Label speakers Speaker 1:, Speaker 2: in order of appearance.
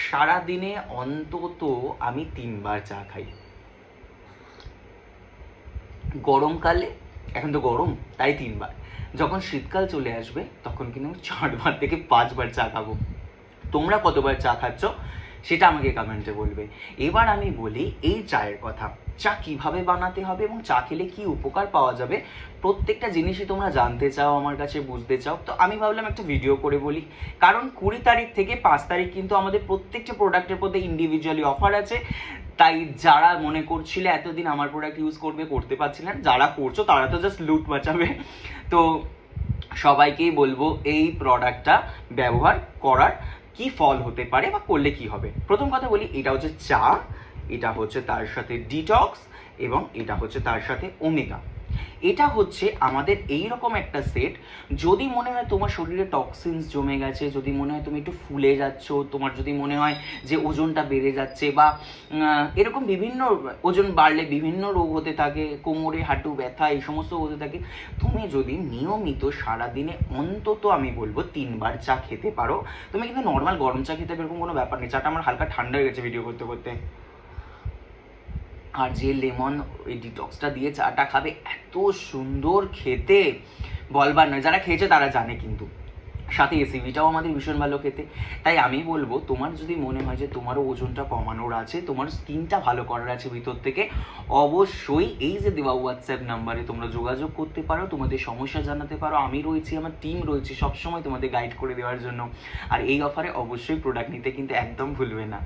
Speaker 1: সারাদিনে অন্তত আমি 3বার চা খাই। গরমকালে, এখন তো গরম তাই 3বার, যখন শীতকাল চলে আসবে তখন কিন্তু 4বার থেকে 5বার চা খাবো। তোমরা কতবার চা খাচ্ছ সেটা আমাকে কমেন্টে বলবে। এবার আমি বলি এই চায়ের কথা, চা কিভাবে বানাতে হবে এবং চা খেলে কি উপকার পাওয়া যাবে, প্রত্যেকটা জিনিসই তোমরা জানতে চাও, আমার কাছে বুঝতে চাও। তো আমি ভাবলাম একটা ভিডিও করে বলি, কারণ 20 তারিখ থেকে 5 তারিখ কিন্তু আমাদের প্রত্যেকটা প্রোডাক্টের মধ্যে ইন্ডিভিজুয়ালি অফার আছে। তাই যারা মনে করছিলে এতদিন আমার প্রোডাক্ট ইউজ করবে, করতে পারছিলেন, যারা করছো তারা তো জাস্ট লুট বাঁচাবে। তো সবাইকেই বলবো এই প্রোডাক্টটা ব্যবহার করার কি ফল হতে পারে বা করলে কি হবে। প্রথম কথা বলি, এটা হচ্ছে চা, এটা হচ্ছে তার সাথে ডিটক্স, এবং এটা হচ্ছে তার সাথে ওমেগা। এটা হচ্ছে আমাদের এইরকম একটা সেট, যদি মনে হয় তোমার শরীরে টক্সিনস জমে গেছে, যদি মনে হয় তুমি একটু ফুলে যাচ্ছ, তোমার যদি মনে হয় যে ওজনটা বেড়ে যাচ্ছে, বা এরকম বিভিন্ন ওজন বাড়লে বিভিন্ন রোগ হতে থাকে, কোমরে হাঁটু ব্যথা এই সমস্ত হতে থাকে, তুমি যদি নিয়মিত সারাদিনে অন্তত আমি বলবো 3বার চা খেতে পারো, তুমি কিন্তু নর্মাল গরম চা খেতে এরকম কোনো ব্যাপার নেই। চাটা আমার হালকা ঠান্ডা হয়ে গেছে ভিডিও করতে করতে। আর যে লেমন ওই ডিটক্সটা দিয়ে চাটা খাবে, এত সুন্দর খেতে বলবার নয়, যারা খেয়েছে তারা জানে। কিন্তু সাথে এসিভিটাও আমাদের ভীষণ ভালো খেতে। তাই আমি বলবো, তোমার যদি মনে হয় যে তোমারও ওজনটা কমানোর আছে, তোমার স্কিনটা ভালো করার আছে ভিতর থেকে, অবশ্যই এই যে দেওয়া হোয়াটসঅ্যাপ নাম্বারে তোমরা যোগাযোগ করতে পারো, তোমাদের সমস্যা জানাতে পারো। আমি রয়েছি, আমার টিম রয়েছে সবসময় তোমাদের গাইড করে দেওয়ার জন্য। আর এই অফারে অবশ্যই প্রোডাক্ট নিতে কিন্তু একদম ভুলবে না।